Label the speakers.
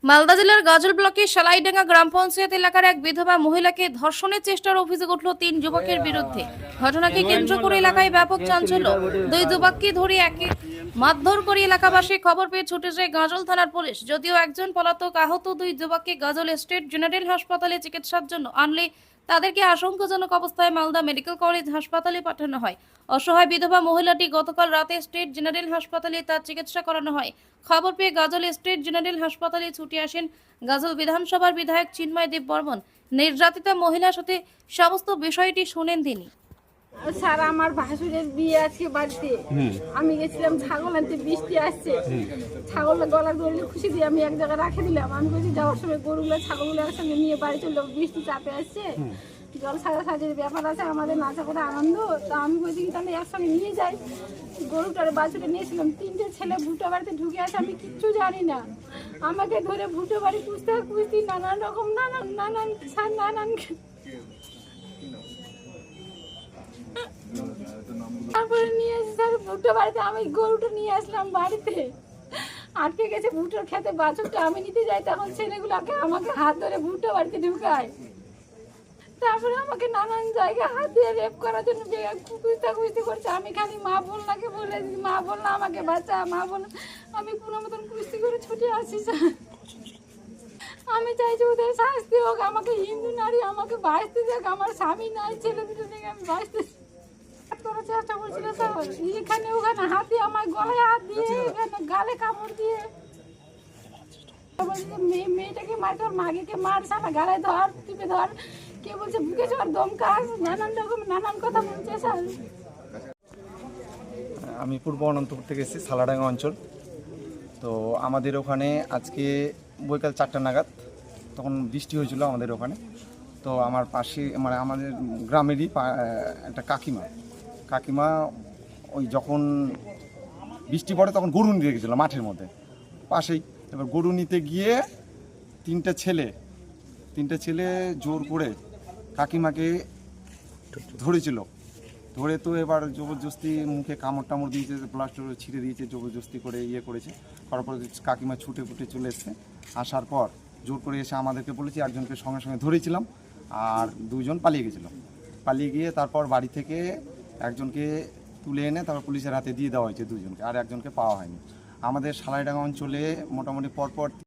Speaker 1: মালদা জেলার গাজল ব্লকের শালাইডাঙ্গা গ্রাম পঞ্চায়েত এলাকার এক বিধবা মহিলাকে ধর্ষণের চেষ্টার অভিযোগ উঠল 3 যুবকের বিরুদ্ধে। ঘটনাকে কেন্দ্র করে এলাকায় ব্যাপক চাঞ্চল্য। 2 যুবককে ধরে একে মারধর করে এলাকাবাসী খবর পেয়ে ছুটে যায় গাজল থানার পুলিশ। যদিও একজন পলাতক, আহত 2 যুবককে গাজল স্টেট জেনারেল হাসপাতালে চিকিৎসার জন্য আনলে তাদেরকে আশঙ্কাজনক অবস্থায় মালদা মেডিকেল কলেজ হাসপাতালে পাঠানো হয়। অসহায় বিধবা মহিলাটি গতকাল রাতে স্টেট জেনারেল হাসপাতালে তার চিকিৎসা করানো হয়। খবর পেয়ে গাজল স্টেট জেনারেল হাসপাতালে ছুটে আসেন গাজল বিধানসভার বিধায়ক চিন্ময় দেব বর্মন। নির্যাতিতা মহিলার সাথে সমস্ত বিষয়টি শুনেন তিনি।
Speaker 2: স্যার, আমার ভাসুরের বিয়ে আজকে বাড়িতে। আমি গেছিলাম ছাগল আনতে, বৃষ্টি আসছে, ছাগলের গলা দড়ি খুশি দিয়ে আমি এক জায়গায় রাখে দিলাম। আমি বলছি যাওয়ার সময় গরুগুলো ছাগলগুলো একসঙ্গে নিয়ে বাড়ি চললো, বৃষ্টি চাপে আসছে, জল সাজাসাজির ব্যাপার আছে, আমাদের নাচা করে আনন্দ। তা আমি বলছি তাহলে একসঙ্গে নিয়ে যাই। গরুটার বাছুরে নিয়েছিলাম, 3টে ছেলে ভুটো বাড়িতে ঢুকে আছে, আমি কিচ্ছু জানি না। আমাকে ধরে ভুটো বাড়ি খুঁজতে নানান রকম নানান তারপরে নিয়ে এসে স্যার ভুট্টো বাড়িতে আমি গরুটা নিয়ে আসলাম বাড়িতে। আটকে গেছে ভুট্টোর খেতে, বাছুরটা আমি নিতে যাই, তখন ছেলেগুলোকে আমাকে হাত ধরে ভুট্টো বাড়িতে ঢুকায়। তারপরে আমাকে নানান জায়গায় হাত দিয়ে রেপ করার জন্য কুস্তি করছে। আমি খালি মা বোনলাকে বলে দিই, মা বোনলা আমাকে বাঁচা, মা বোন। আমি কোনো মতন কুস্তি করে ছুটে আসি স্যার। আমি চাইছি ওদের শাস্তি হোক, আমাকে হিন্দু নারী আমাকে বাঁচতে দেখ, আমার স্বামী নাই, ছেলে দুটো থেকে আমি বাঁচতে করার চেষ্টা করছিল স্যার। এখানে ওখানে হাত দিয়ে আমার গলায় হাত দিয়ে, এখানে গালে কাপড় দিয়ে মেয়েটাকে মার, তোর মাকে মার, সালা গালায় ধর, টিপে ধর, কে বলছে বুকে চর, দমকাস, নানান রকম নানান কথা বলছে স্যার।
Speaker 3: আমি পূর্ব অনন্তপুর থেকে এসেছি, সালাডাঙ্গা অঞ্চল। তো আমাদের ওখানে আজকে বৈকাল 4টা নাগাদ তখন বৃষ্টি হয়েছিল আমাদের ওখানে। তো আমার পাশে মানে আমাদের গ্রামেরই একটা কাকিমা ওই যখন বৃষ্টি পড়ে তখন গরু নিতে গেছিলো মাঠের মধ্যে পাশেই। এবার গরু নিতে গিয়ে তিনটে ছেলে জোর করে কাকিমাকে ধরেছিল। ধরে তো এবার জবরদস্তি মুখে কামড় টামড় দিয়েছে, প্লাস্টার ছিঁড়ে দিয়েছে, জবরদস্তি করে করেছে। তারপর কাকিমা ছুটে চলে এসছে। আসার পর জোর করে এসে আমাদেরকে বলেছে, একজনকে সঙ্গে সঙ্গে ধরেছিলাম, আর 2 জন পালিয়ে গেছিলো। পালিয়ে গিয়ে তারপর বাড়ি থেকে একজনকে তুলে এনে তারপর পুলিশের হাতে দিয়ে দেওয়া হয়েছে 2 জনকে, আর একজনকে পাওয়া হয়নি। আমাদের শালাইডাঙ্গা অঞ্চলে মোটামুটি পরপর